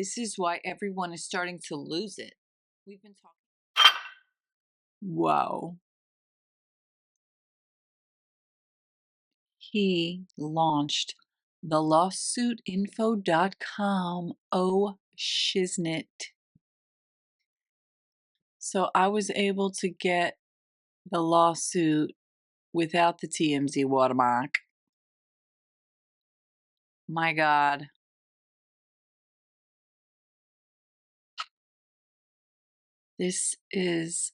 This is why everyone is starting to lose it. We've been talking. Wow. He launched the lawsuitinfo.com. Oh, shiznit. So I was able to get the lawsuit without the TMZ watermark. My God. This is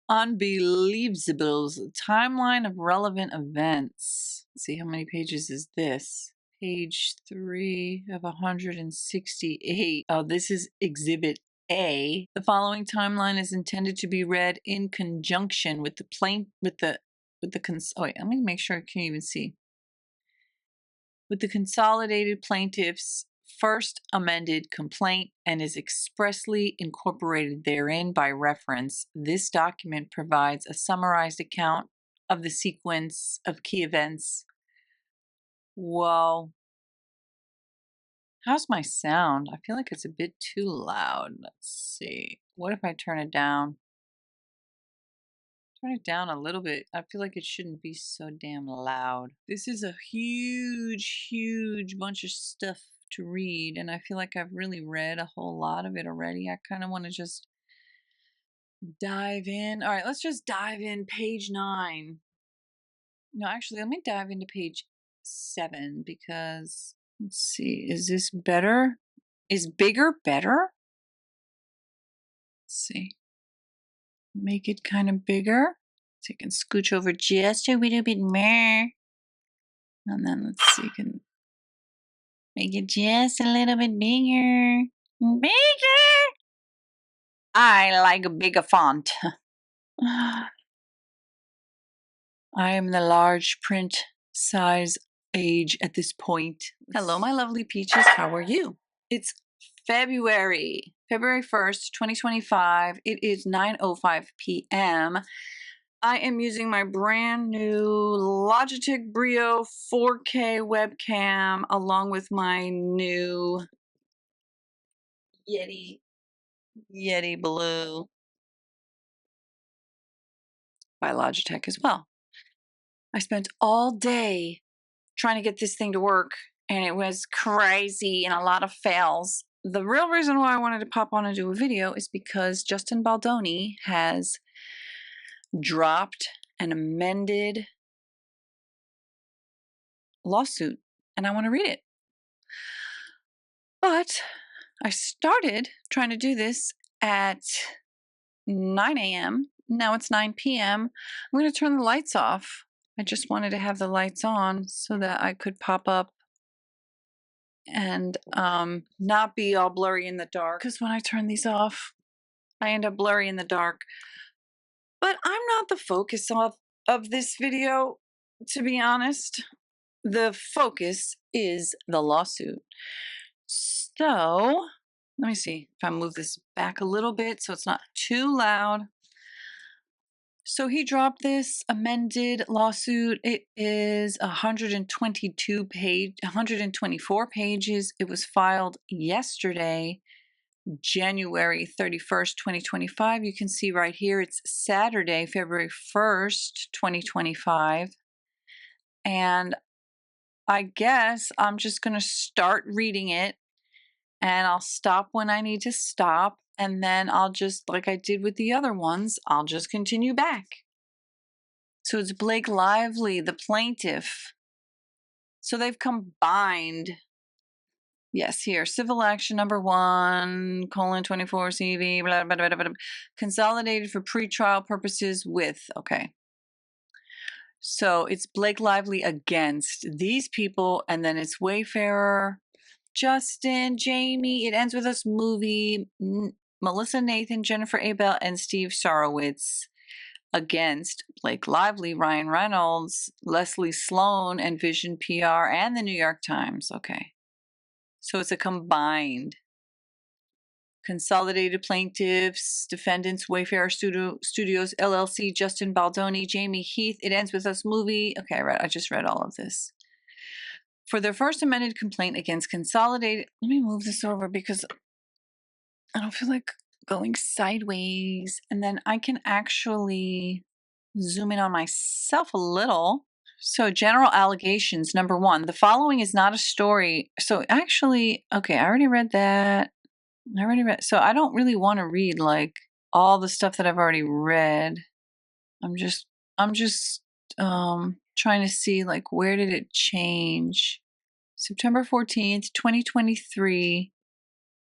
unbelievable. Timeline of relevant events. Let's see, how many pages is this? Page 3 of 168. Oh, this is Exhibit A. The following timeline is intended to be read in conjunction with the let me make sure I can even see. With the consolidated plaintiff's first amended complaint and is expressly incorporated therein by reference. This document provides a summarized account of the sequence of key events. Whoa. How's my sound? I feel like it's a bit too loud. Let's see. What if I turn it down? Turn it down a little bit. I feel like it shouldn't be so damn loud. This is a huge, huge bunch of stuff to read, and I feel like I've really read a whole lot of it already. I kind of want to just dive in. All right, let's just dive in. Page 9. No, actually, let me dive into page 7 because, let's see, is this better? Is bigger better? Let's see. Make it kind of bigger. So you can scooch over just a little bit more. And then let's see, you can make it just a little bit bigger. Bigger! I like a bigger font. I am the large print size age at this point. Hello, my lovely peaches. How are you? It's February 1st, 2025. It is 9:05 p.m. I am using my brand new Logitech Brio 4K webcam along with my new Yeti Blue by Logitech as well. I spent all day trying to get this thing to work, and it was crazy and a lot of fails. The real reason why I wanted to pop on and do a video is because Justin Baldoni has dropped an amended lawsuit, and I want to read it. But I started trying to do this at 9 a.m. Now it's 9 p.m. I'm going to turn the lights off. I just wanted to have the lights on so that I could pop up and not be all blurry in the dark. Because when I turn these off, I end up blurry in the dark. But I'm not the focus of this video, to be honest. The focus is the lawsuit. So let me see if I move this back a little bit so it's not too loud. So he dropped this amended lawsuit. It is 124 pages. It was filed yesterday, January 31st, 2025. You can see right here, it's Saturday, February 1st, 2025. And I guess I'm just going to start reading it, and I'll stop when I need to stop. And then I'll just, like I did with the other ones, I'll just continue back. So it's Blake Lively, the plaintiff. So they've combined, yes, here, civil action number 1, :24 CV, blah, blah, blah, blah, blah, consolidated for pretrial purposes with, okay. So it's Blake Lively against these people, and then it's Wayfarer, Justin, Jamie, It Ends With Us movie, Melissa Nathan, Jennifer Abel, and Steve Sarowitz against Blake Lively, Ryan Reynolds, Leslie Sloan, and Vision PR, and the New York Times. Okay. So it's a combined consolidated plaintiffs, defendants, Wayfarer Studios, LLC, Justin Baldoni, Jamie Heath, It Ends With Us movie. Okay, I just read all of this. For their first amended complaint against consolidated, let me move this over because I don't feel like going sideways. And then I can actually zoom in on myself a little. So, general allegations. Number one, the following is not a story. So, actually, okay, I already read that. So, I don't really want to read like all the stuff that I've already read. I'm just trying to see like where did it change? September 14th, 2023.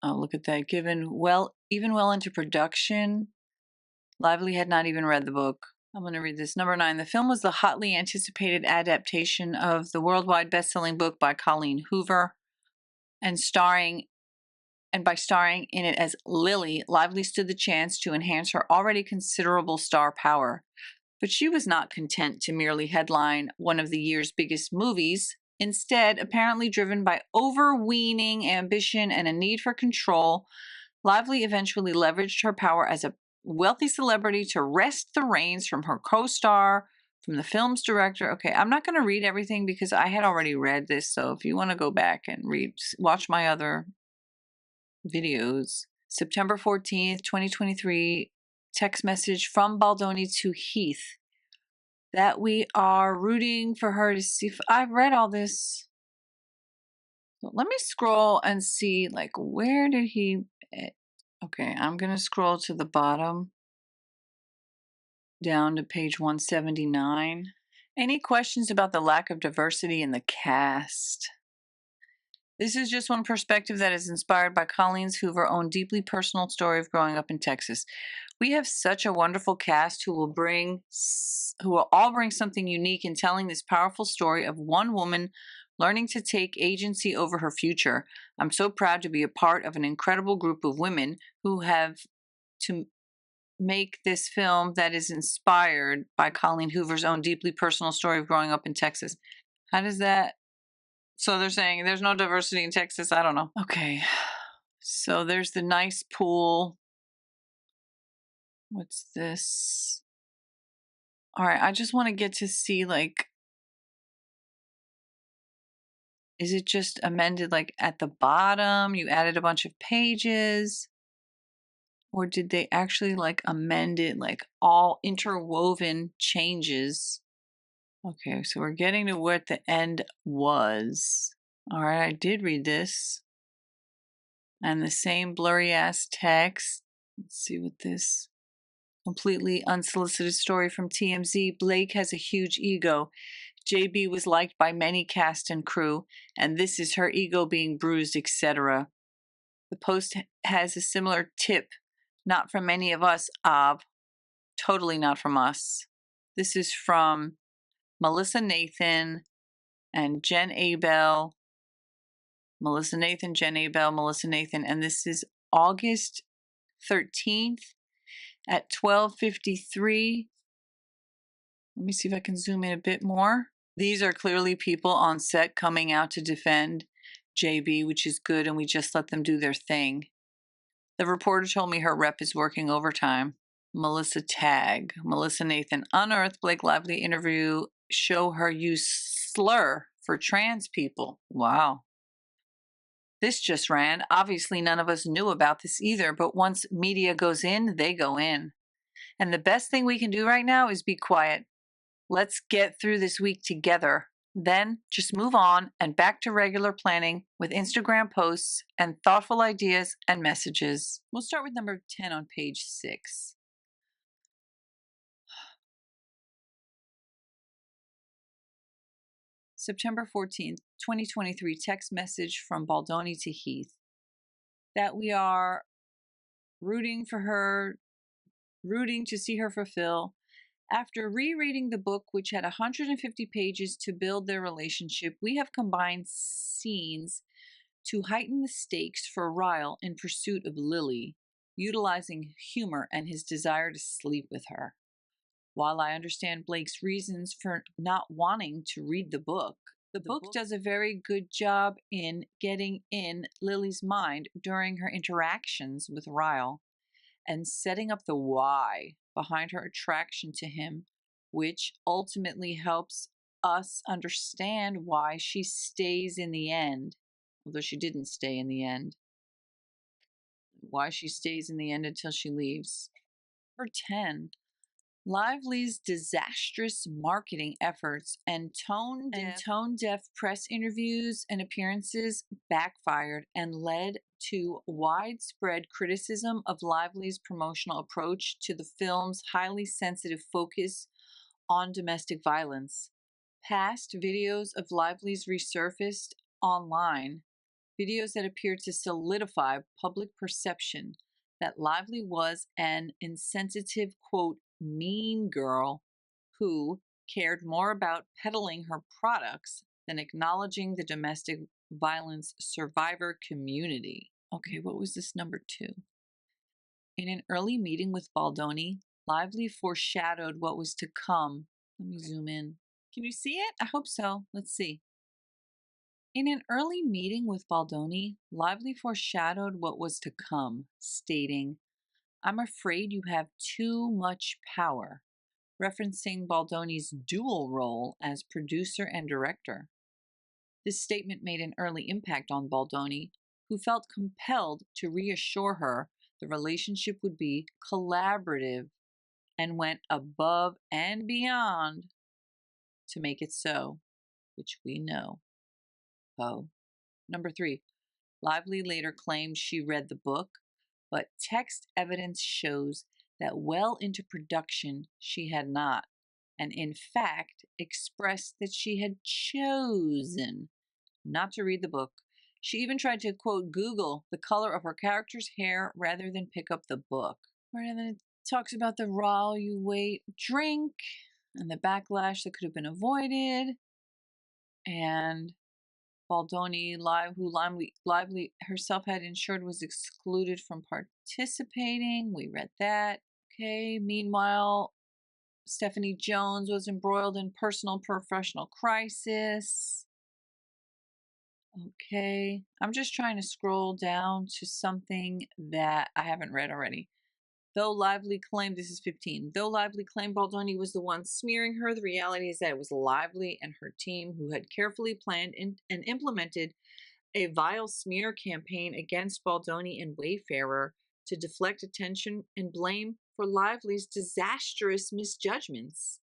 Oh, look at that. Even well into production. Lively had not even read the book. I'm going to read this. Number 9. The film was the hotly anticipated adaptation of the worldwide best-selling book by Colleen Hoover, and by starring in it as Lily, Lively stood the chance to enhance her already considerable star power. But she was not content to merely headline one of the year's biggest movies. Instead, apparently driven by overweening ambition and a need for control, Lively eventually leveraged her power as a wealthy celebrity to wrest the reins from her co-star, from the film's director. Okay, I'm not going to read everything because I had already read this. So if you want to go back and watch my other videos. September 14th, 2023, text message from Baldoni to Heath that we are rooting for her to see. I've read all this. So let me scroll and see, like, where did he. Okay, I'm going to scroll to the bottom down to page 179. Any questions about the lack of diversity in the cast? This is just one perspective that is inspired by Colleen's Hoover's own deeply personal story of growing up in Texas. We have such a wonderful cast who will all bring something unique in telling this powerful story of one woman learning to take agency over her future. I'm so proud to be a part of an incredible group of women who have to make this film that is inspired by Colleen Hoover's own deeply personal story of growing up in Texas. How does that? So they're saying there's no diversity in Texas? I don't know. Okay. So there's the nice pool. What's this? All right. I just want to get to see, like, is it just amended like at the bottom? You added a bunch of pages? Or did they actually like amend it, like all interwoven changes? Okay, so we're getting to what the end was. All right, I did read this. And the same blurry ass text. Let's see what this completely unsolicited story from TMZ. Blake has a huge ego. JB was liked by many cast and crew, and this is her ego being bruised, etc. The post has a similar tip, not from any of us, totally not from us. This is from Melissa Nathan and Jen Abel. Melissa Nathan, Jen Abel, Melissa Nathan, and this is August 13th at 12:53. Let me see if I can zoom in a bit more. These are clearly people on set coming out to defend JB, which is good, and we just let them do their thing. The reporter told me her rep is working overtime. Melissa Tag, Melissa Nathan, unearthed Blake Lively interview, show her use slur for trans people. Wow. This just ran. Obviously, none of us knew about this either, but once media goes in, they go in. And the best thing we can do right now is be quiet. Let's get through this week together. Then just move on and back to regular planning with Instagram posts and thoughtful ideas and messages. We'll start with number 10 on page 6. September 14th, 2023, text message from Baldoni to Heath that we are rooting to see her fulfill. After rereading the book, which had 150 pages to build their relationship, we have combined scenes to heighten the stakes for Ryle in pursuit of Lily, utilizing humor and his desire to sleep with her. While I understand Blake's reasons for not wanting to read the book does a very good job in getting in Lily's mind during her interactions with Ryle and setting up the why behind her attraction to him, which ultimately helps us understand why she stays in the end, although she didn't stay in the end. why she stays in the end until she leaves. Number 10. Lively's disastrous marketing efforts and tone-deaf press interviews and appearances backfired and led to widespread criticism of Lively's promotional approach to the film's highly sensitive focus on domestic violence. Past videos of Lively's resurfaced online, videos that appeared to solidify public perception that Lively was an insensitive, quote, mean girl who cared more about peddling her products than acknowledging the domestic violence survivor community. Okay, what was this number 2? In an early meeting with Baldoni, Lively foreshadowed what was to come. Let me zoom in. Can you see it? I hope so. Let's see. In an early meeting with Baldoni, Lively foreshadowed what was to come, stating, "I'm afraid you have too much power," referencing Baldoni's dual role as producer and director. This statement made an early impact on Baldoni, who felt compelled to reassure her the relationship would be collaborative and went above and beyond to make it so, which we know. Oh. Number 3. Lively later claimed she read the book, but text evidence shows that well into production she had not, and in fact expressed that she had chosen not to read the book. She even tried to, quote, Google the color of her character's hair rather than pick up the book. Right, and then it talks about the while you wait drink and the backlash that could have been avoided. And Baldoni, who Lively herself had ensured was excluded from participating. We read that. Okay. Meanwhile, Stephanie Jones was embroiled in personal professional crisis. Okay. I'm just trying to scroll down to something that I haven't read already. Though Lively claimed, this is 15, though Lively claimed Baldoni was the one smearing her, the reality is that it was Lively and her team who had carefully planned and implemented a vile smear campaign against Baldoni and Wayfarer to deflect attention and blame for Lively's disastrous misjudgments.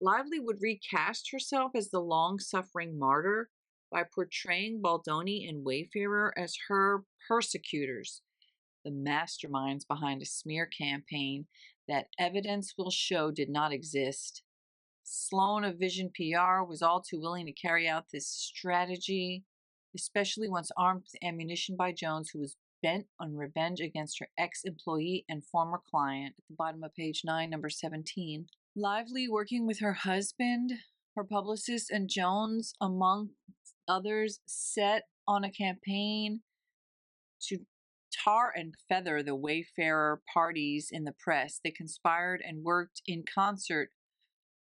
Lively would recast herself as the long-suffering martyr by portraying Baldoni and Wayfarer as her persecutors, the masterminds behind a smear campaign that evidence will show did not exist. Sloan of Vision PR was all too willing to carry out this strategy, especially once armed with ammunition by Jones, who was bent on revenge against her ex-employee and former client. At the bottom of page 9, number 17. Lively, working with her husband, her publicist, and Jones, among others, set on a campaign to tar and feather the Wayfarer parties in the press. They conspired and worked in concert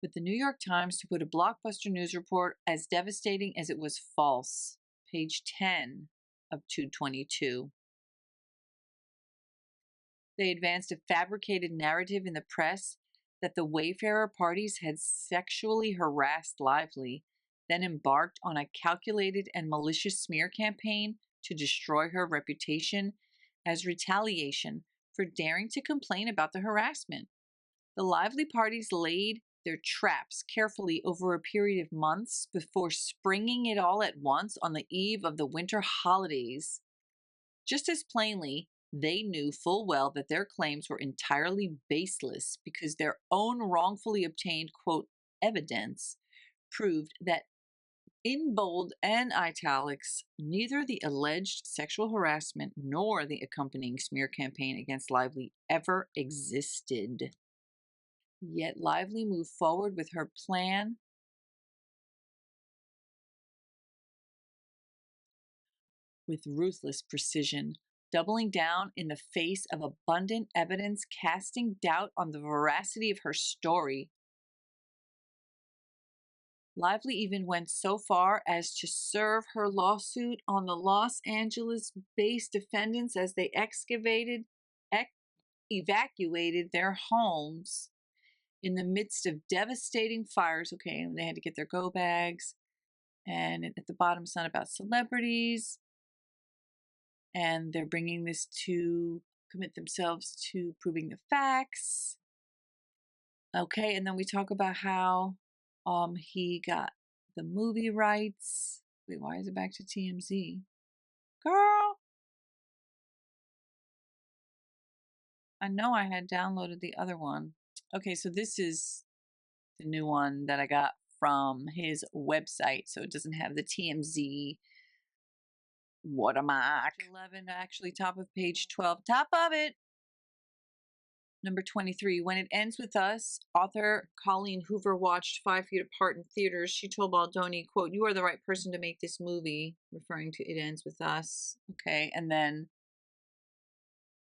with the New York Times to put a blockbuster news report as devastating as it was false. Page 10 of 222. They advanced a fabricated narrative in the press that the Wayfarer parties had sexually harassed Lively, then embarked on a calculated and malicious smear campaign to destroy her reputation as retaliation for daring to complain about the harassment. The Lively parties laid their traps carefully over a period of months before springing it all at once on the eve of the winter holidays. Just as plainly, they knew full well that their claims were entirely baseless because their own wrongfully obtained, quote, evidence proved that, in bold and italics, neither the alleged sexual harassment nor the accompanying smear campaign against Lively ever existed. Yet Lively moved forward with her plan with ruthless precision, doubling down in the face of abundant evidence, casting doubt on the veracity of her story. Lively even went so far as to serve her lawsuit on the Los Angeles-based defendants as they evacuated their homes in the midst of devastating fires. Okay, they had to get their go bags. And at the bottom, it's not about celebrities. And they're bringing this to commit themselves to proving the facts. Okay, and then we talk about how he got the movie rights. Wait, why is it back to TMZ? Girl, I know I had downloaded the other one. Okay, so this is the new one that I got from his website, so it doesn't have the TMZ watermark. 11, actually, top of page 12, top of it. Number 23, when it ends with us, author Colleen Hoover watched 5 Feet Apart in theaters. She told Baldoni, quote, "You are the right person to make this movie," referring to It Ends With Us. Okay, and then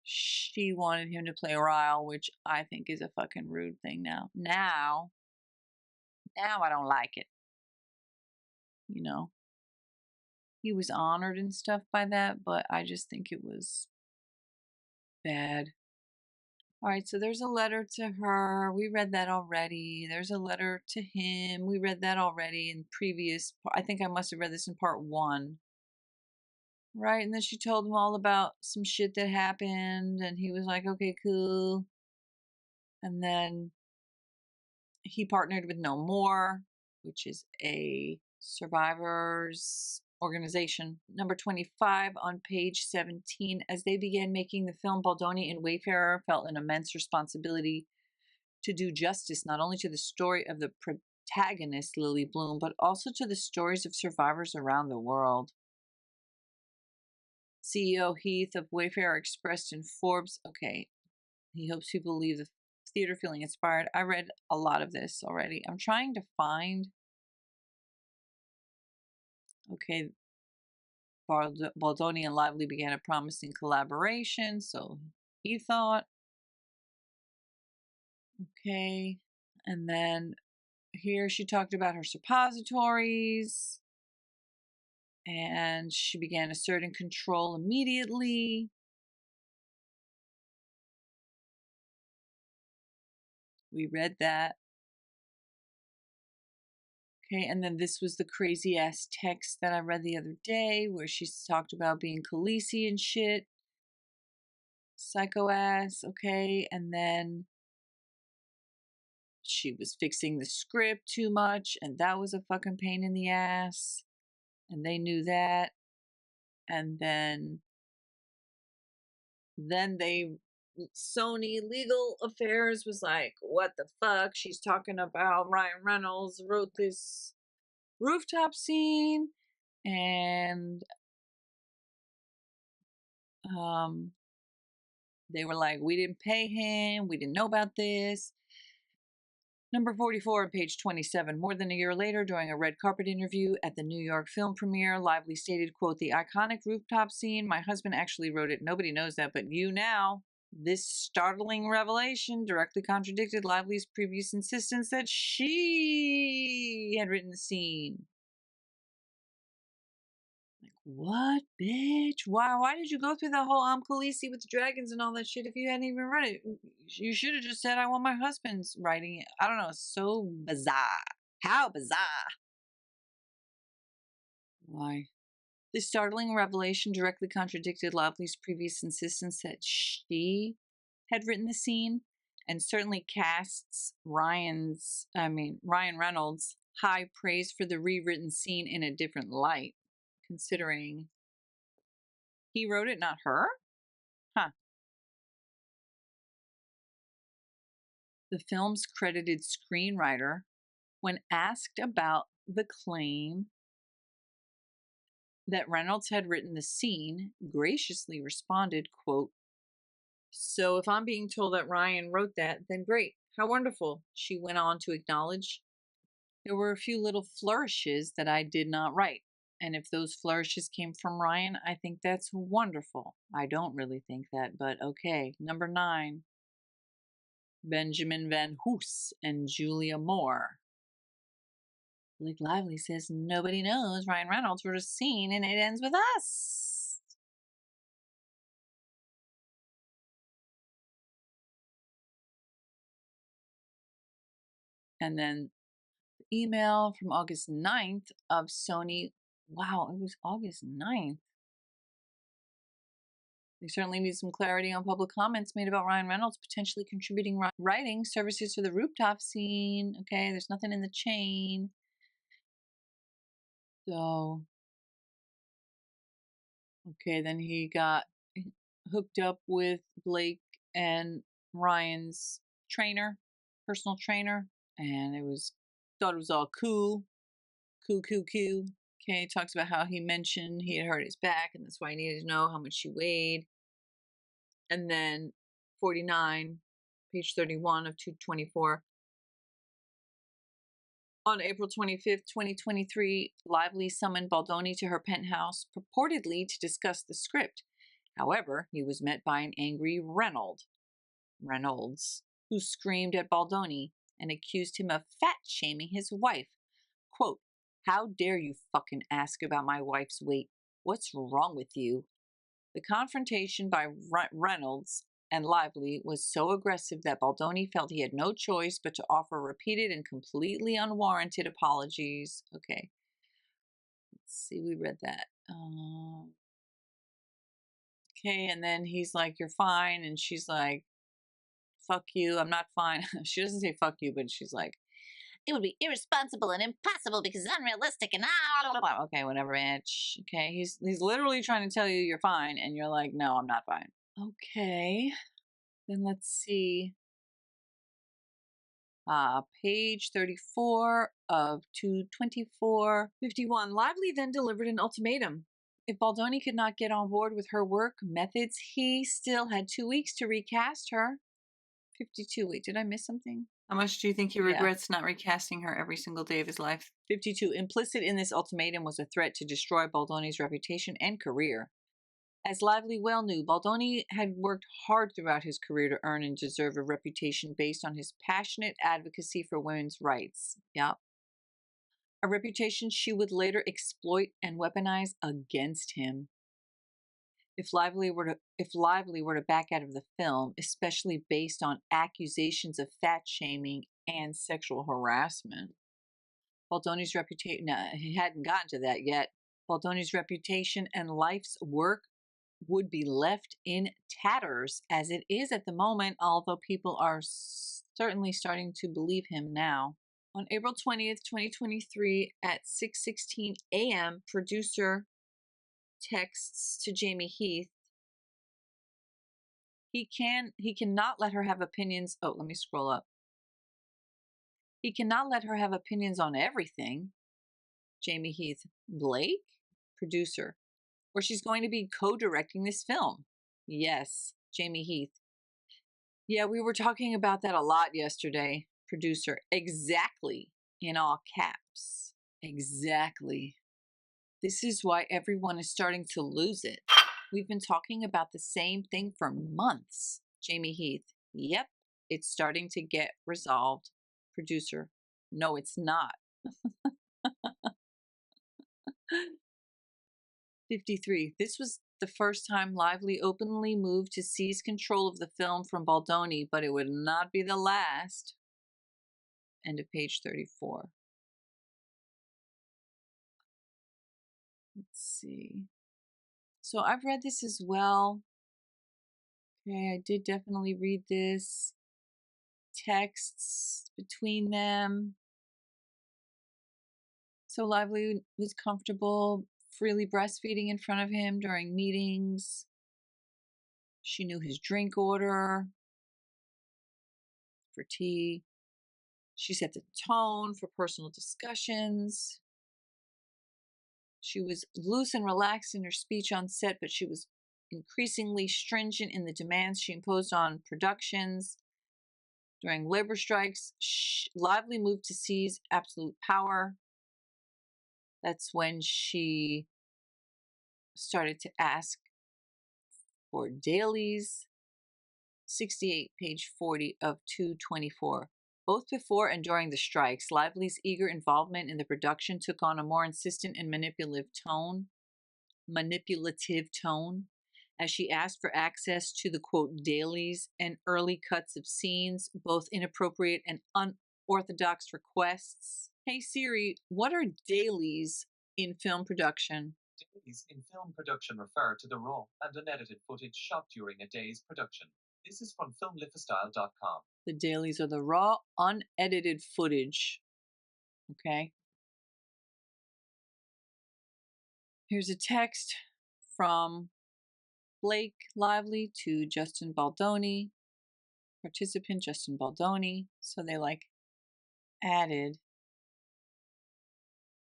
she wanted him to play Ryle, which I think is a fucking rude thing now. Now I don't like it. You know, he was honored and stuff by that, but I just think it was bad. All right, so there's a letter to her. We read that already. There's a letter to him. We read that already in previous. I think I must have read this in part 1. Right, and then she told him all about some shit that happened, and he was like, okay, cool. And then he partnered with No More, which is a survivors organization. Number 25 on page 17. As they began making the film, Baldoni and Wayfarer felt an immense responsibility to do justice not only to the story of the protagonist, Lily Bloom, but also to the stories of survivors around the world. CEO Heath of Wayfarer expressed in Forbes, okay, he hopes people leave the theater feeling inspired. I read a lot of this already. I'm trying to find, okay, Baldoni and Lively began a promising collaboration, so he thought, okay, and then here she talked about her suppositories, and she began asserting control immediately. We read that. Okay, and then this was the crazy ass text that I read the other day where she talked about being Khaleesi and shit. Psycho ass, okay, and then she was fixing the script too much, and that was a fucking pain in the ass, and they knew that. And then Sony Legal Affairs was like, what the fuck? She's talking about Ryan Reynolds wrote this rooftop scene, and they were like, we didn't pay him, we didn't know about this. Number 44 on page 27. More than a year later, during a red carpet interview at the New York film premiere, Lively stated, quote, "The iconic rooftop scene, my husband actually wrote it. Nobody knows that, but you now." This startling revelation directly contradicted Lively's previous insistence that she had written the scene. Like, what, bitch? Why did you go through the whole Khaleesi with the dragons and all that shit if you hadn't even read it? You should have just said, I want my husband's writing it. I don't know. So bizarre. How bizarre. Why? This startling revelation directly contradicted Lively's previous insistence that she had written the scene, and certainly casts Ryan Reynolds' high praise for the rewritten scene in a different light, considering he wrote it, not her? Huh. The film's credited screenwriter, when asked about the claim that Reynolds had written the scene, graciously responded, quote, "So if I'm being told that Ryan wrote that, then great. How wonderful." She went on to acknowledge, "There were a few little flourishes that I did not write. And if those flourishes came from Ryan, I think that's wonderful. I don't really think that, but okay." Number 9, Benjamin Van Hoos and Julia Moore. Blake Lively says nobody knows Ryan Reynolds wrote a scene and It Ends With Us. And then email from August 9th of Sony. Wow, it was August 9th. They certainly need some clarity on public comments made about Ryan Reynolds potentially contributing writing services for the rooftop scene. Okay, there's nothing in the chain. So, okay, then he got hooked up with Blake and Ryan's trainer, personal trainer, and thought it was all cool. Cool, cool, cool. Okay, he talks about how he mentioned he had hurt his back and that's why he needed to know how much she weighed. And then 49, page 31 of 224. On April 25th, 2023, Lively summoned Baldoni to her penthouse, purportedly to discuss the script. However, he was met by an angry Reynolds, who screamed at Baldoni and accused him of fat-shaming his wife. Quote, "How dare you fucking ask about my wife's weight? What's wrong with you?" The confrontation by Reynolds and Lively was so aggressive that Baldoni felt he had no choice but to offer repeated and completely unwarranted apologies. Okay, let's see, we read that. Okay, and then he's like, "You're fine," and she's like, "Fuck you, I'm not fine." She doesn't say fuck you, but she's like, "It would be irresponsible and impossible because it's unrealistic and okay, whatever, bitch." Okay, he's literally trying to tell you you're fine, and you're like, "No, I'm not fine." Okay, then let's see. Page 34 of 224:51. Lively then delivered an ultimatum. If Baldoni could not get on board with her work methods, he still had 2 weeks to recast her. 52. Wait, did I miss something? How much do you think he regrets not recasting her every single day of his life? 52. Implicit in this ultimatum was a threat to destroy Baldoni's reputation and career. As Lively well knew, Baldoni had worked hard throughout his career to earn and deserve a reputation based on his passionate advocacy for women's rights. Yep. A reputation she would later exploit and weaponize against him. If Lively were to back out of the film, especially based on accusations of fat shaming and sexual harassment, Baldoni's reputation, he hadn't gotten to that yet. Baldoni's reputation and life's work would be left in tatters as it is at the moment, although people are certainly starting to believe him now. On April 20th, 2023 at 6:16 a.m., producer texts to Jamie Heath. He cannot let her have opinions. Oh, let me scroll up. He cannot let her have opinions on everything. Jamie Heath. Blake? Producer. Or she's going to be co-directing this film. Yes, Jamie Heath. Yeah, we were talking about that a lot yesterday. Producer. Exactly. In all caps. Exactly. This is why everyone is starting to lose it. We've been talking about the same thing for months. Jamie Heath. Yep, it's starting to get resolved. Producer. No, it's not. 53. This was the first time Lively openly moved to seize control of the film from Baldoni, but it would not be the last. End of page 34. Let's see. So I've read this as well. Okay, I did definitely read this. Texts between them. So Lively was comfortable freely breastfeeding in front of him during meetings. She knew his drink order for tea. She set the tone for personal discussions. She was loose and relaxed in her speech on set, but she was increasingly stringent in the demands she imposed on productions. During labor strikes, Lively moved to seize absolute power. That's when she started to ask for dailies. 68, page 40 of 224. Both before and during the strikes, Lively's eager involvement in the production took on a more insistent and manipulative tone, as she asked for access to the quote dailies and early cuts of scenes, both inappropriate and unorthodox requests. Hey Siri, what are dailies in film production? Days in film production refer to the raw and unedited footage shot during a day's production. This is from filmlifestyle.com. The dailies are the raw, unedited footage. Okay. Here's a text from Blake Lively to Justin Baldoni, participant Justin Baldoni. So they like added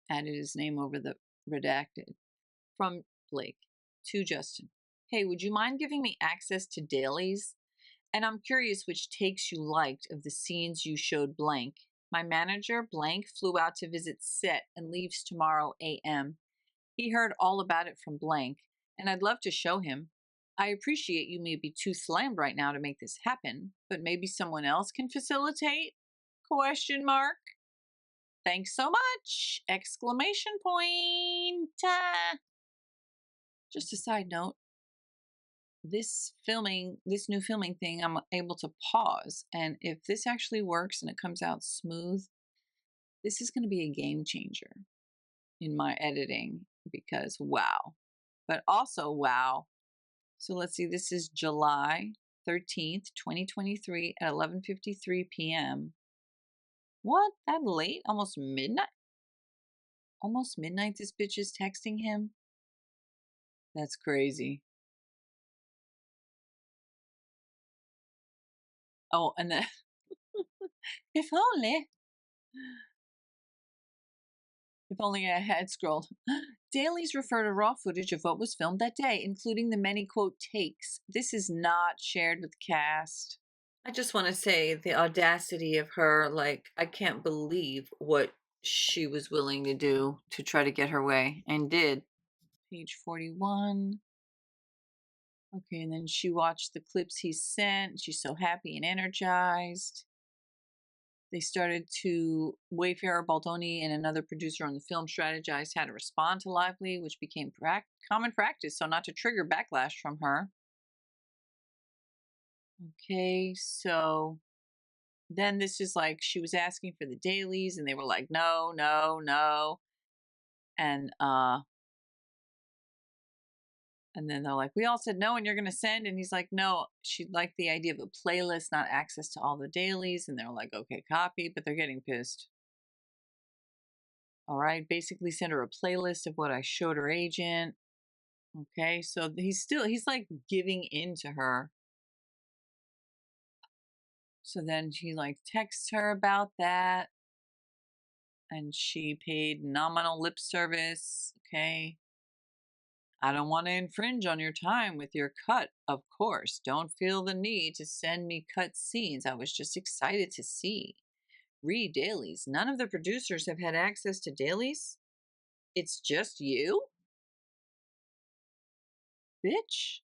his name over the redacted. From Blake to Justin. Hey, would you mind giving me access to dailies? And I'm curious which takes you liked of the scenes you showed blank. My manager, blank, flew out to visit set and leaves tomorrow AM. He heard all about it from blank, and I'd love to show him. I appreciate you may be too slammed right now to make this happen, but maybe someone else can facilitate? Question mark. Thanks so much! Exclamation point! Just a side note, this new filming thing, I'm able to pause. And if this actually works and it comes out smooth, this is going to be a game changer in my editing because wow. But also wow. So let's see, this is July 13th, 2023 at 11:53 p.m. What? That late? Almost midnight? Almost midnight this bitch is texting him? That's crazy. Oh, and then if only I had scrolled. Dailies refer to raw footage of what was filmed that day, including the many quote takes. This is not shared with cast. I just want to say the audacity of her, like, I can't believe what she was willing to do to try to get her way and did. Page 41. Okay, and then she watched the clips he sent. She's so happy and energized. They started to, Wayfarer, Baldoni, and another producer on the film strategized how to respond to Lively, which became common practice, so not to trigger backlash from her. Okay, so then this is like she was asking for the dailies, and they were like, no, no, no. And then they're like, we all said no, and you're going to send. And he's like, no, she'd like the idea of a playlist, not access to all the dailies. And they're like, okay, copy, but they're getting pissed. All right, basically send her a playlist of what I showed her agent. Okay, so he's like giving in to her. So then she like texts her about that. And she paid nominal lip service. Okay. I don't want to infringe on your time with your cut, of course. Don't feel the need to send me cut scenes. I was just excited to see. Read dailies. None of the producers have had access to dailies. It's just you? Bitch.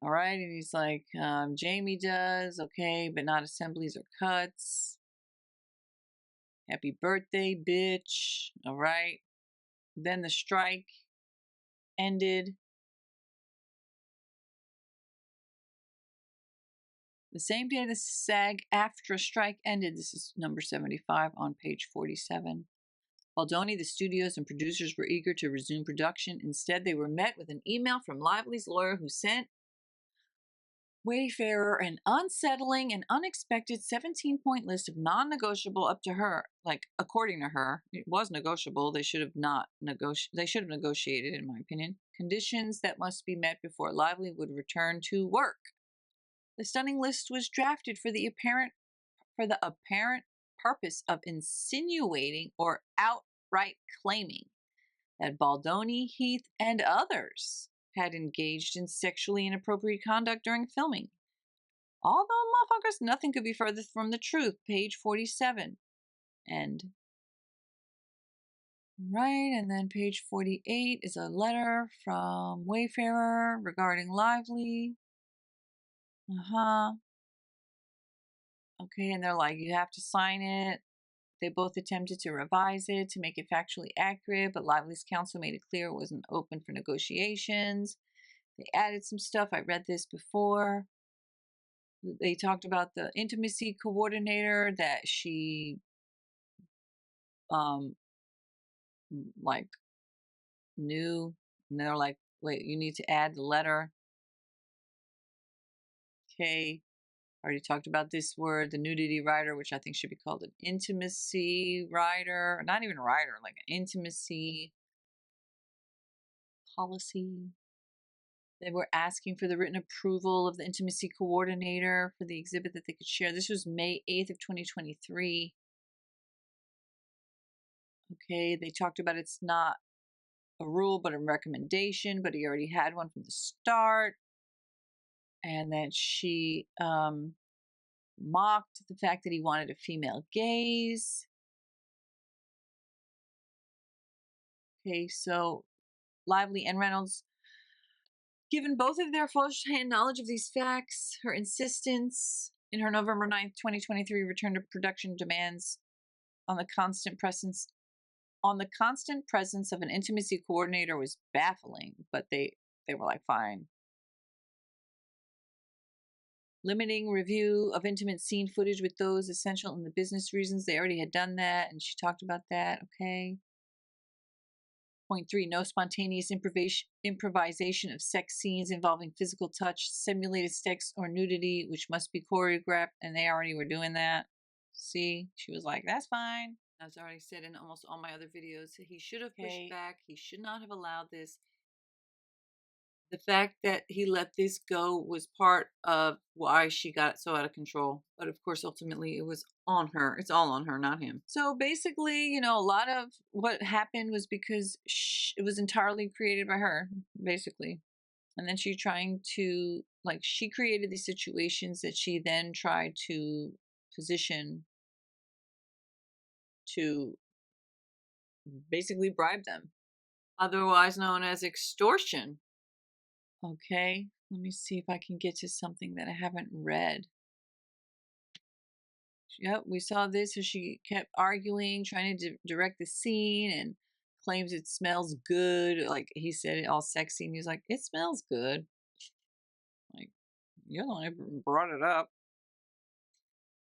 All right. And he's like, Jamie does. Okay, but not assemblies or cuts. Happy birthday, bitch. All right. Then the strike ended. The same day the SAG-AFTRA strike ended, this is number 75 on page 47. Baldoni, the studios, and producers were eager to resume production. Instead, they were met with an email from Lively's lawyer who sent Wayfarer an unsettling and unexpected 17-point list of non-negotiable up to her. Like, according to her, it was negotiable. They should have not They should have negotiated, in my opinion. Conditions that must be met before Lively would return to work. The stunning list was drafted for the apparent purpose of insinuating or outright claiming that Baldoni, Heath, and others had engaged in sexually inappropriate conduct during filming. Although, motherfuckers, nothing could be further from the truth. Page 47. End. Right, and then page 48 is a letter from Wayfarer regarding Lively. Okay, and they're like, you have to sign it. They both attempted to revise it to make it factually accurate, but Lively's counsel made it clear it wasn't open for negotiations. They added some stuff. I read this before. They talked about the intimacy coordinator that she like new, and they're like, wait, you need to add the letter. Okay. Already talked about this word, the nudity rider, which I think should be called an intimacy rider. Not even a rider, like an intimacy policy. They were asking for the written approval of the intimacy coordinator for the exhibit that they could share. This was May 8th of 2023. Okay, they talked about it's not a rule but a recommendation, but he already had one from the start. And then she mocked the fact that he wanted a female gaze. Okay, so Lively and Reynolds, given both of their firsthand knowledge of these facts, her insistence in her November 9th, 2023 return to production demands on the constant presence of an intimacy coordinator was baffling, but they were like, fine. Limiting review of intimate scene footage with those essential in the business reasons. They already had done that, and she talked about that. Okay. Point 3, no spontaneous improvisation of sex scenes involving physical touch, simulated sex, or nudity, which must be choreographed, and they already were doing that. See, she was like, that's fine. As I already said in almost all my other videos, he should have pushed back. He should not have allowed this. The fact that he let this go was part of why she got so out of control. But of course, ultimately, it was on her. It's all on her, not him. So basically, a lot of what happened was because it was entirely created by her, basically. And then she trying to, she created these situations that she then tried to position to basically bribe them, otherwise known as extortion. Okay, let me see if I can get to something that I haven't read. Yep, we saw this as she kept arguing, trying to direct the scene, and claims it smells good. Like he said, it all sexy, and he's like, it smells good. Like, you're the one who brought it up.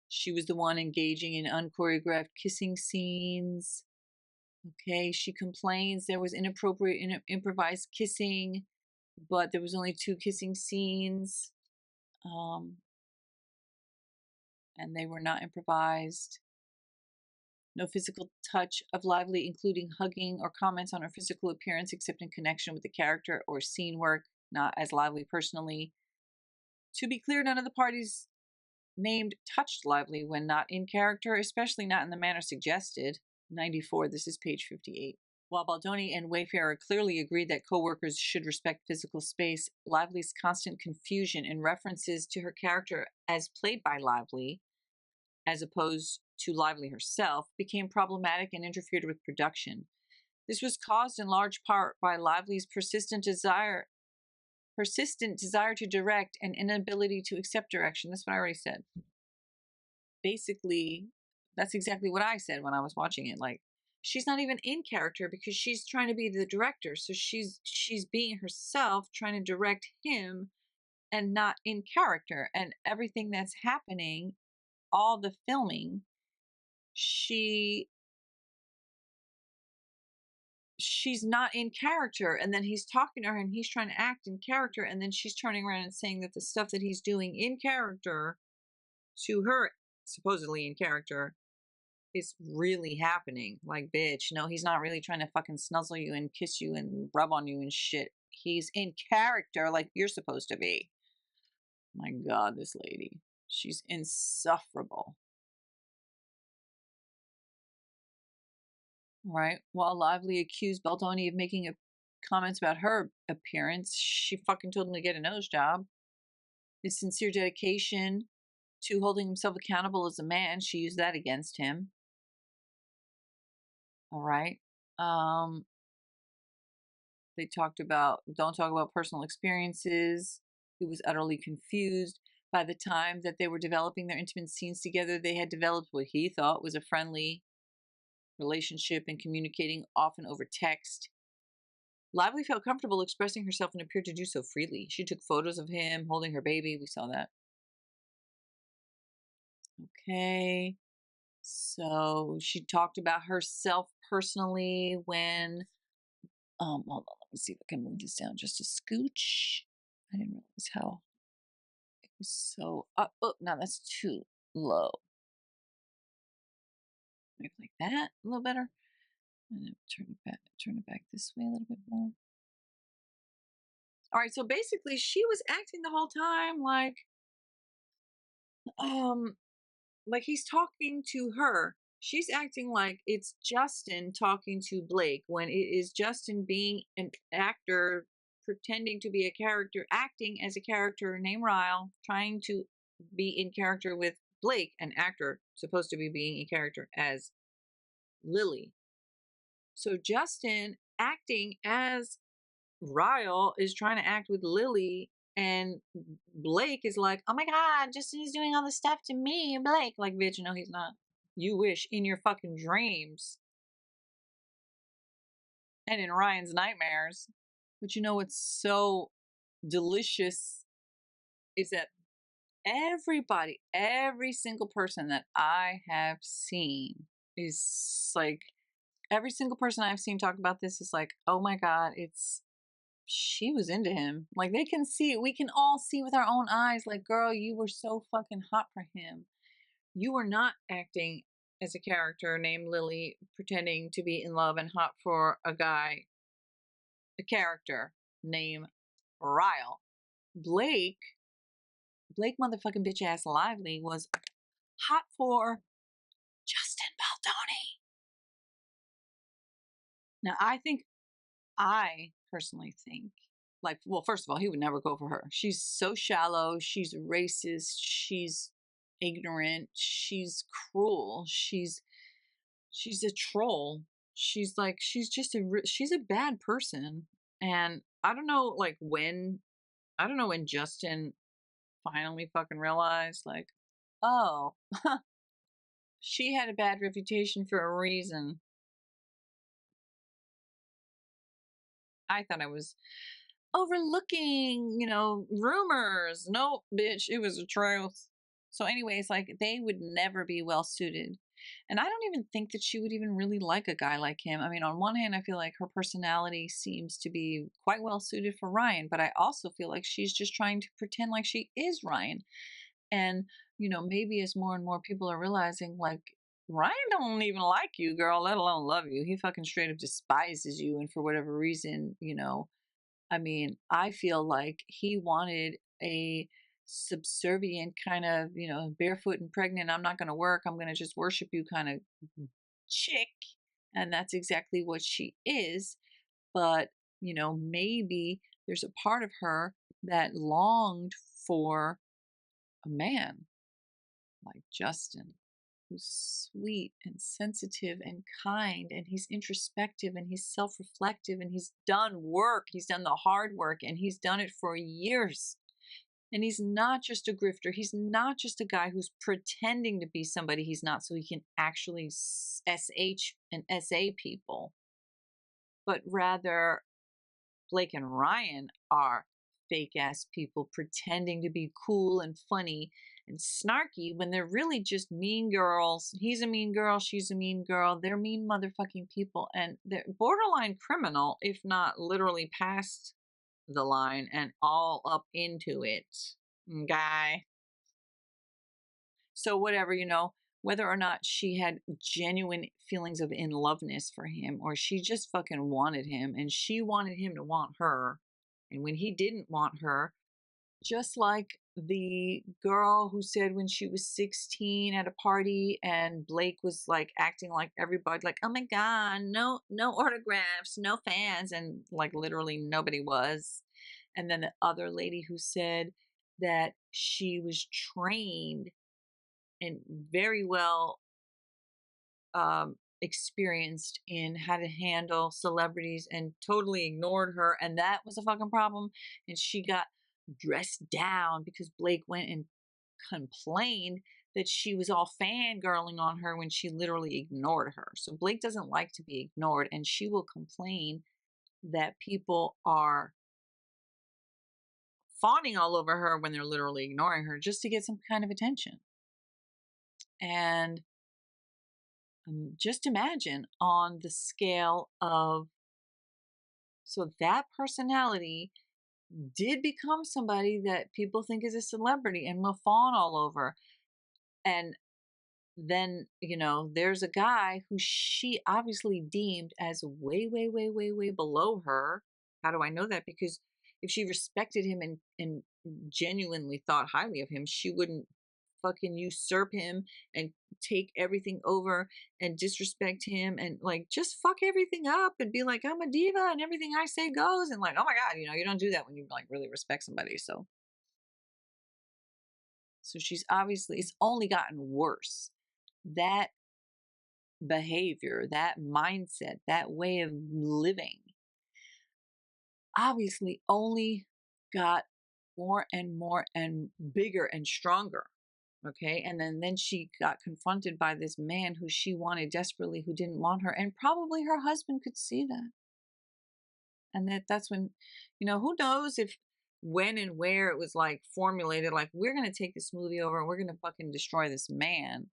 She was the one engaging in unchoreographed kissing scenes. Okay, she complains there was inappropriate improvised kissing, but there was only 2 kissing scenes. And they were not improvised. No physical touch of Lively, including hugging or comments on her physical appearance, except in connection with the character or scene work, not as Lively personally. To be clear, none of the parties named touched Lively when not in character, especially not in the manner suggested. 94, this is page 58. While Baldoni and Wayfarer clearly agreed that co-workers should respect physical space, Lively's constant confusion and references to her character as played by Lively, as opposed to Lively herself, became problematic and interfered with production. This was caused in large part by Lively's persistent desire to direct and inability to accept direction. That's what I already said. Basically, that's exactly what I said when I was watching it. Like, she's not even in character because she's trying to be the director. So she's being herself, trying to direct him, and not in character. And everything that's happening, all the filming, she's not in character, and then he's talking to her and he's trying to act in character, and then she's turning around and saying that the stuff that he's doing in character to her, supposedly in character, is really happening. Like, bitch, no, he's not really trying to fucking snuzzle you and kiss you and rub on you and shit. He's in character like you're supposed to be. My God, this lady, she's insufferable. Right. While Lively accused Baldoni of making comments about her appearance, she fucking told him to get a nose job. His sincere dedication to holding himself accountable as a man, she used that against him. All right. They talked about, don't talk about personal experiences. He was utterly confused. By the time that they were developing their intimate scenes together, they had developed what he thought was a friendly relationship and communicating often over text. Lively felt comfortable expressing herself and appeared to do so freely. She took photos of him holding her baby. We saw that. Okay. So she talked about herself personally when, hold on, let me see if I can move this down just a scooch. I didn't realize how it was so up. Oh, no, that's too low. Maybe like that, a little better. And then turn it back this way a little bit more. All right, so basically she was acting the whole time um like he's talking to her. She's acting like it's Justin talking to Blake when it is Justin being an actor, pretending to be a character, acting as a character named Ryle, trying to be in character with Blake, an actor supposed to be being a character as Lily. So Justin acting as Ryle is trying to act with Lily, and Blake is like, "Oh my God, Justin is doing all this stuff to me." Blake, like, bitch, no, he's not. You wish in your fucking dreams and in Ryan's nightmares. But you know what's so delicious is that everybody, every single person that I have seen is like, every single person I've seen talk about this is like, oh my God, she was into him. Like they can see it. We can all see with our own eyes. Like, girl, you were so fucking hot for him. You were not acting as a character named Lily, pretending to be in love and hot for a guy, a character named Ryle. Blake, Blake motherfucking bitch ass Lively was hot for Justin Baldoni. Now, I personally think, like, well, first of all, he would never go for her. She's so shallow. She's racist. She's ignorant. She's cruel. She's a troll. She's a bad person. And I don't know, like, I don't know when Justin finally fucking realized, like, oh, she had a bad reputation for a reason. I thought I was overlooking, rumors. Nope, bitch, it was the truth. So, anyways, like they would never be well suited. And I don't even think that she would even really like a guy like him. I mean, on one hand, I feel like her personality seems to be quite well suited for Ryan, but I also feel like she's just trying to pretend like she is Ryan. And, maybe as more and more people are realizing, like, Ryan don't even like you, girl, let alone love you. He fucking straight up despises you. And for whatever reason, I mean, I feel like he wanted a subservient kind of, barefoot and pregnant, I'm not going to work, I'm going to just worship you kind of chick. And that's exactly what she is. But, maybe there's a part of her that longed for a man like Justin, who's sweet and sensitive and kind, and he's introspective and he's self reflective and he's done work. He's done the hard work and he's done it for years. And he's not just a grifter. He's not just a guy who's pretending to be somebody he's not so he can actually SH and SA people, but rather Blake and Ryan are fake ass people pretending to be cool and funny and snarky when they're really just mean girls. He's a mean girl, she's a mean girl. They're mean motherfucking people and they're borderline criminal, if not literally past the line and all up into it. Guy. So, whatever, whether or not she had genuine feelings of in loveness for him, or she just fucking wanted him and she wanted him to want her. And when he didn't want her, just like the girl who said when she was 16 at a party and Blake was like acting like everybody, like, oh my God, no, no autographs, no fans. And like literally nobody was. And then the other lady who said that she was trained and very well experienced in how to handle celebrities and totally ignored her. And that was a fucking problem. And she got dressed down because Blake went and complained that she was all fangirling on her when she literally ignored her. So Blake doesn't like to be ignored, and she will complain that people are fawning all over her when they're literally ignoring her just to get some kind of attention. And Just imagine on the scale of, so that personality did become somebody that people think is a celebrity and will fawn all over. And then, there's a guy who she obviously deemed as way, way, way, way, way below her. How do I know that? Because if she respected him and genuinely thought highly of him, she wouldn't fucking usurp him and take everything over and disrespect him and like just fuck everything up and be like, I'm a diva and everything I say goes. And like, oh my God, you don't do that when you like really respect somebody. So she's obviously, it's only gotten worse. That behavior, that mindset, that way of living obviously only got more and more and bigger and stronger. Okay. And then she got confronted by this man who she wanted desperately, who didn't want her. And probably her husband could see that. And that's when, who knows if when and where it was like formulated, like, we're going to take this movie over and we're going to fucking destroy this man.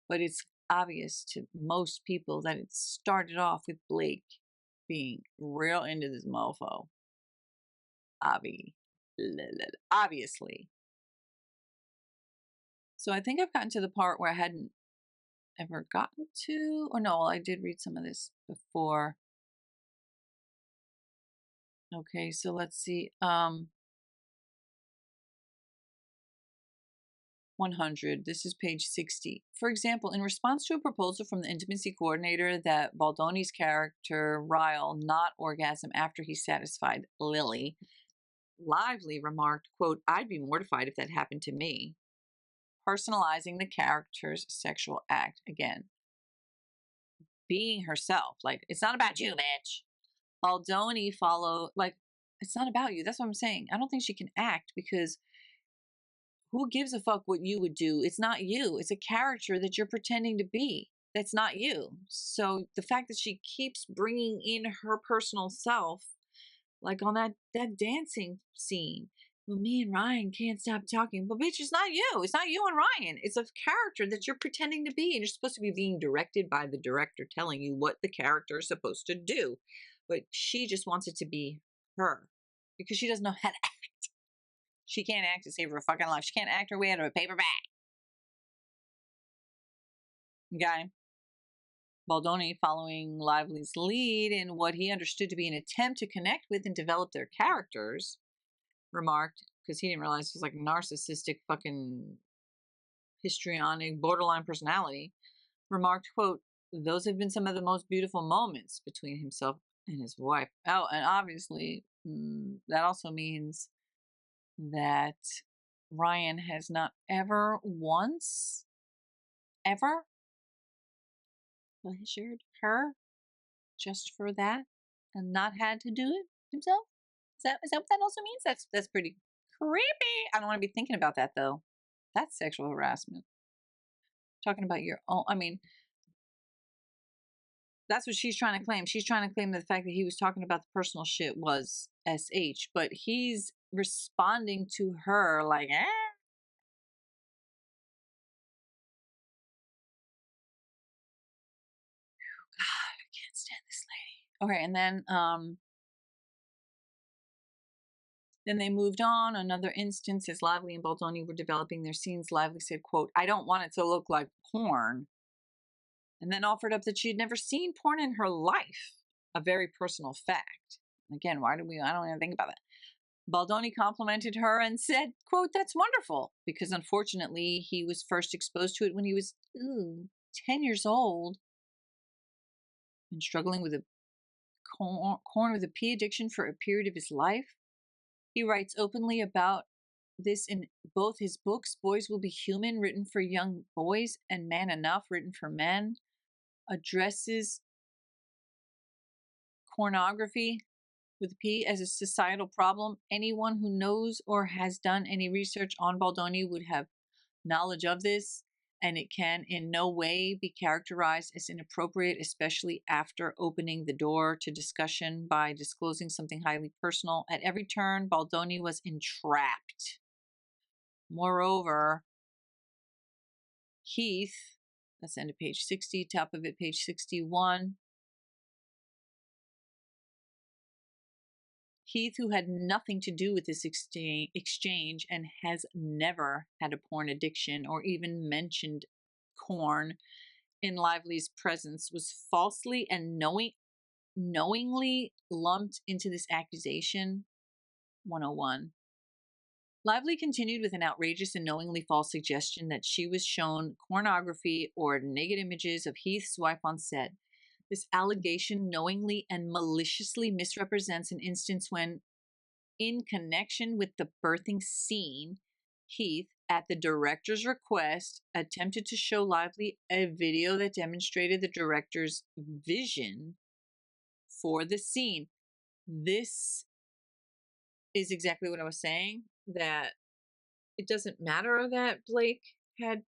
But it's obvious to most people that it started off with Blake being real into this mofo. Obviously. So I think I've gotten to the part where I hadn't ever gotten to, or no, well, I did read some of this before. Okay, so let's see. 100. This is page 60. For example, in response to a proposal from the intimacy coordinator that Baldoni's character Ryle not orgasm after he satisfied Lily, Lively remarked, quote, I'd be mortified if that happened to me. Personalizing the character's sexual act. Again, being herself. Like, it's not about you, bitch. Baldoni it's not about you. That's what I'm saying. I don't think she can act because who gives a fuck what you would do? It's not you. It's a character that you're pretending to be. That's not you. So the fact that she keeps bringing in her personal self, like on that dancing scene, well, me and Ryan can't stop talking. But bitch, it's not you. It's not you and Ryan. It's a character that you're pretending to be, and you're supposed to be being directed by the director telling you what the character is supposed to do. But she just wants it to be her because she doesn't know how to act. She can't act to save her fucking life. She can't act her way out of a paper bag. Okay. Baldoni, following Lively's lead in what he understood to be an attempt to connect with and develop their characters, remarked, because he didn't realize it was like narcissistic, fucking histrionic, borderline personality, remarked, quote, those have been some of the most beautiful moments between himself and his wife. Oh, and obviously, that also means that Ryan has not ever once, ever pleasured her just for that and not had to do it himself. Is that what that also means? That's pretty creepy. I don't want to be thinking about that though. That's sexual harassment. Talking about your own, I mean, that's what she's trying to claim. She's trying to claim that the fact that he was talking about the personal shit was SH, but he's responding to her like, God, I can't stand this lady. Okay, and then they moved on. Another instance, as Lively and Baldoni were developing their scenes, Lively said, quote, I don't want it to look like porn. And then offered up that she had never seen porn in her life. A very personal fact. Again, I don't even think about that. Baldoni complimented her and said, quote, that's wonderful. Because unfortunately, he was first exposed to it when he was 10 years old and struggling with a corn with a pee addiction for a period of his life. He writes openly about this in both his books, Boys Will Be Human, written for young boys, and Man Enough, written for men, addresses pornography with P as a societal problem. Anyone who knows or has done any research on Baldoni would have knowledge of this, and it can in no way be characterized as inappropriate, especially after opening the door to discussion by disclosing something highly personal. At every turn, Baldoni was entrapped. Moreover, Heath That's the end of page 60, top of it, page 61. Heath, who had nothing to do with this exchange and has never had a porn addiction or even mentioned corn in Lively's presence, was falsely and knowingly lumped into this accusation. 101. Lively continued with an outrageous and knowingly false suggestion that she was shown pornography or naked images of Heath's wife on set. This allegation knowingly and maliciously misrepresents an instance when, in connection with the birthing scene, Heath, at the director's request, attempted to show Lively a video that demonstrated the director's vision for the scene. This is exactly what I was saying, that it doesn't matter that Blake had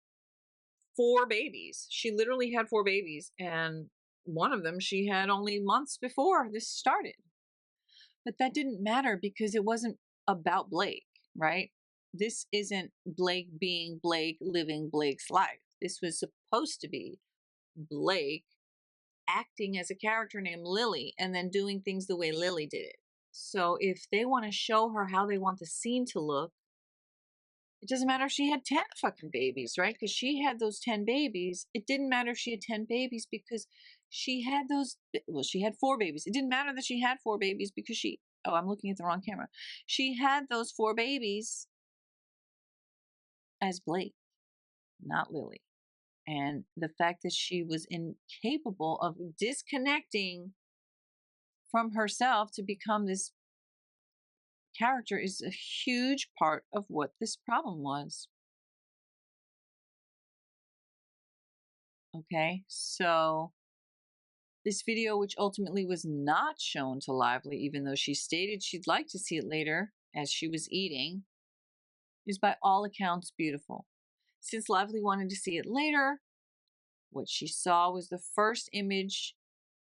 4 babies. She literally had 4 babies, and one of them she had only months before this started. But that didn't matter because it wasn't about Blake, right? This isn't Blake being Blake, living Blake's life. This was supposed to be Blake acting as a character named Lily and then doing things the way Lily did it. So if they want to show her how they want the scene to look, it doesn't matter if she had 10 fucking babies, right? Because she had those 10 babies. It didn't matter if she had 10 babies because she had she had 4 babies. It didn't matter that she had 4 babies because I'm looking at the wrong camera. She had those 4 babies as Blake, not Lily. And the fact that she was incapable of disconnecting from herself to become this character is a huge part of what this problem was. Okay, so this video, which ultimately was not shown to Lively, even though she stated she'd like to see it later as she was eating, is by all accounts beautiful. Since Lively wanted to see it later, what she saw was the first image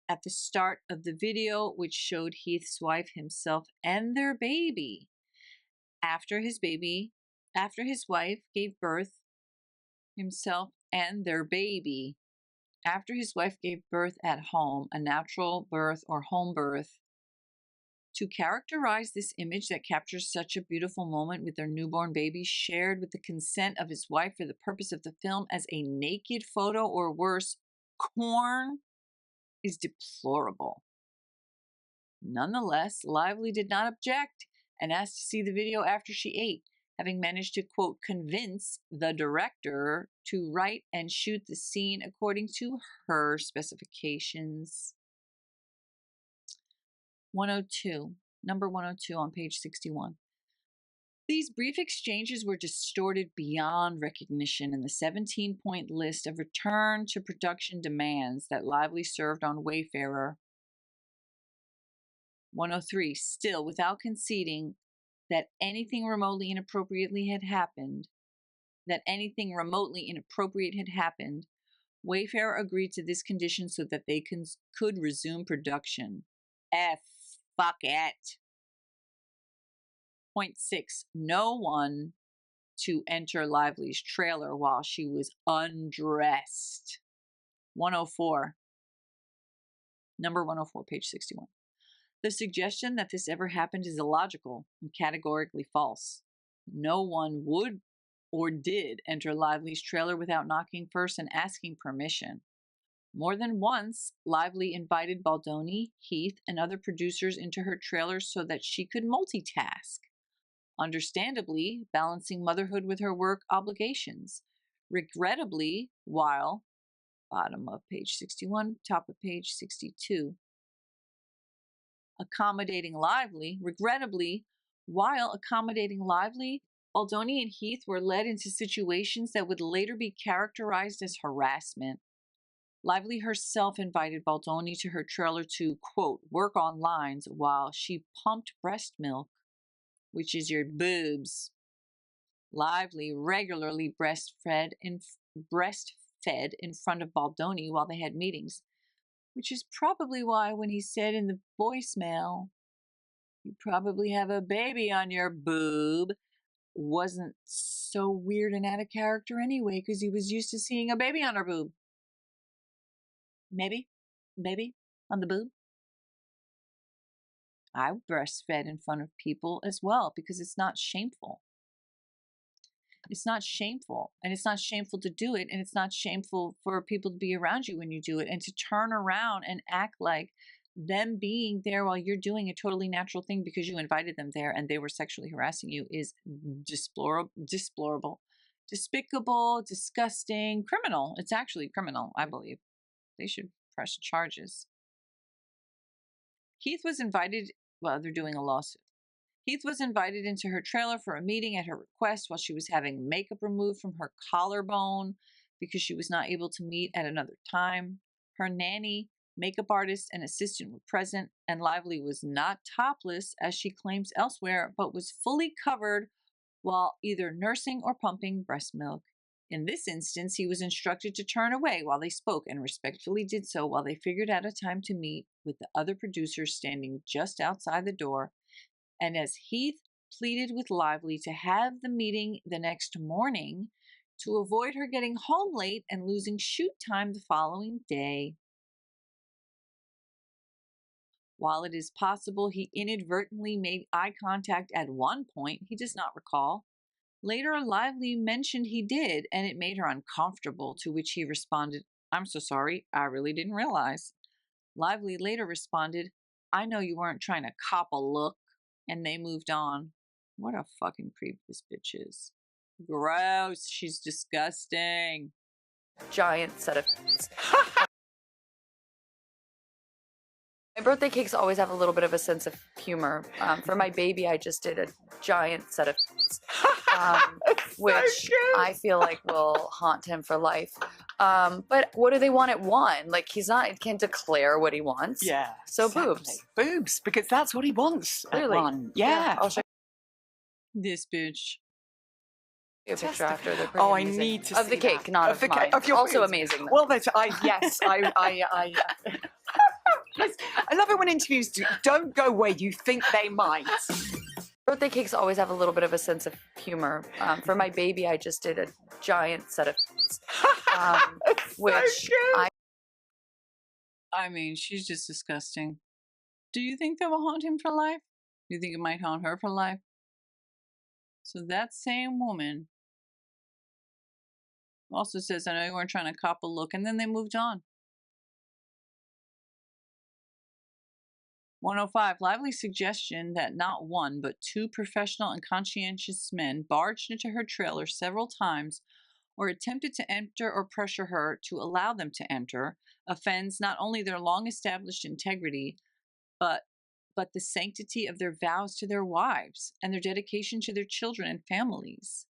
at the start of the video, which showed Heath's wife, himself, and their baby. After his wife gave birth, himself and their baby. After his wife gave birth at home, a natural birth or home birth, to characterize this image that captures such a beautiful moment with their newborn baby shared with the consent of his wife for the purpose of the film as a naked photo or worse, corn, is deplorable. Nonetheless, Lively did not object and asked to see the video after she ate, having managed to, quote, convince the director to write and shoot the scene according to her specifications. 102, number 102 on page 61. These brief exchanges were distorted beyond recognition in the 17-point list of return to production demands that Lively served on Wayfarer. 103, still without conceding that anything remotely inappropriate had happened, Wayfarer agreed to this condition so that they could resume production. Fuck it. Point 6, no one to enter Lively's trailer while she was undressed. 104, number 104, page 61. The suggestion that this ever happened is illogical and categorically false. No one would or did enter Lively's trailer without knocking first and asking permission. More than once, Lively invited Baldoni, Heath, and other producers into her trailer so that she could multitask, understandably balancing motherhood with her work obligations. Regrettably, while, bottom of page 61, top of page 62, while accommodating Lively, Baldoni and Heath were led into situations that would later be characterized as harassment. Lively herself invited Baldoni to her trailer to, quote, work on lines while she pumped breast milk, which is your boobs. Lively regularly breastfed in front of Baldoni while they had meetings, which is probably why when he said in the voicemail, "You probably have a baby on your boob," wasn't so weird and out of character anyway, because he was used to seeing a baby on her boob. Maybe on the boob. I breastfed in front of people as well because it's not shameful. It's not shameful, and it's not shameful to do it, and it's not shameful for people to be around you when you do it, and to turn around and act like them being there while you're doing a totally natural thing because you invited them there and they were sexually harassing you is deplorable, despicable, disgusting, criminal. It's actually criminal, I believe. They should press charges. Keith was invited, well, they're doing a lawsuit. Heath was invited into her trailer for a meeting at her request while she was having makeup removed from her collarbone because she was not able to meet at another time. Her nanny, makeup artist, and assistant were present, and Lively was not topless as she claims elsewhere, but was fully covered while either nursing or pumping breast milk. In this instance, he was instructed to turn away while they spoke and respectfully did so while they figured out a time to meet with the other producers standing just outside the door. And as Heath pleaded with Lively to have the meeting the next morning to avoid her getting home late and losing shoot time the following day. While it is possible he inadvertently made eye contact at one point, he does not recall. Later, Lively mentioned he did, and it made her uncomfortable, to which he responded, "I'm so sorry, I really didn't realize." Lively later responded, "I know you weren't trying to cop a look," and they moved on. What a fucking creep this bitch is. Gross. She's disgusting. Giant set of My birthday cakes always have a little bit of a sense of humor. For my baby, I just did a giant set of which I feel like will haunt him for life. But what do they want at one? Like he can't declare what he wants. Yeah. So exactly. Boobs, because that's what he wants Really? at one. Yeah. I'll show This bitch. you a picture after. They're pretty Oh, I amazing. need to of see the cake, that. not Of of the mine. cake, of your Also boobs. amazing. Though. Well, that's I love it when interviews don't go where you think they might. Birthday cakes always have a little bit of a sense of humor. For my baby, I just did a giant set of which I mean, she's just disgusting. Do you think that will haunt him for life? Do you think it might haunt her for life? So that same woman also says, "I know you weren't trying to cop a look," and then they moved on. 105. Lively's suggestion that not one, but two professional and conscientious men barged into her trailer several times or attempted to enter or pressure her to allow them to enter offends not only their long-established integrity, but the sanctity of their vows to their wives and their dedication to their children and families.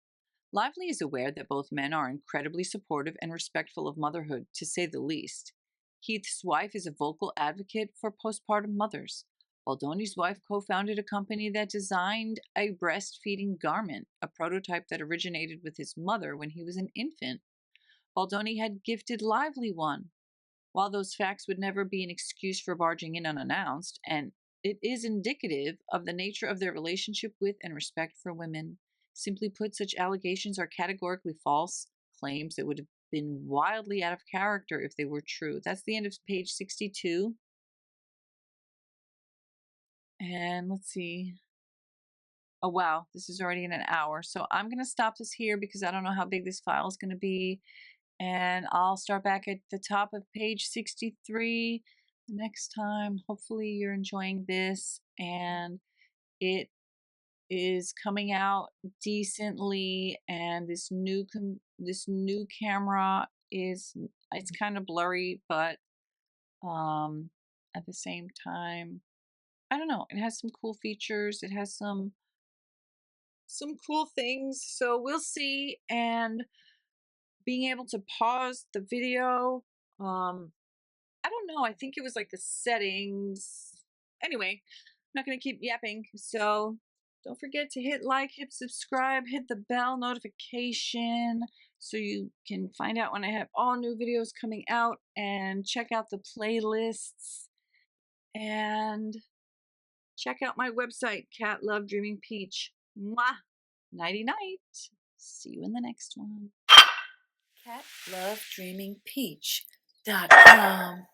Lively is aware that both men are incredibly supportive and respectful of motherhood, to say the least. Keith's wife is a vocal advocate for postpartum mothers. Baldoni's wife co-founded a company that designed a breastfeeding garment, a prototype that originated with his mother when he was an infant. Baldoni had gifted Lively one. While those facts would never be an excuse for barging in unannounced, and it is indicative of the nature of their relationship with and respect for women. Simply put, such allegations are categorically false claims that would have been wildly out of character if they were true. That's the end of page 62. And let's see. Oh, wow. This is already in an hour. So I'm going to stop this here because I don't know how big this file is going to be. And I'll start back at the top of page 63 the next time. Hopefully you're enjoying this and it is coming out decently, and this new camera is, it's kind of blurry, but at the same time, I don't know, it has some cool features, it has some cool things, so we'll see. And being able to pause the video, I don't know, I think it was like the settings. Anyway, I'm not going to keep yapping, so don't forget to hit like, hit subscribe, hit the bell notification so you can find out when I have all new videos coming out, and check out the playlists and check out my website, Cat Love Dreaming Peach. Mwah! Nighty night. See you in the next one. Cat Love Dreaming Peach. amended.com.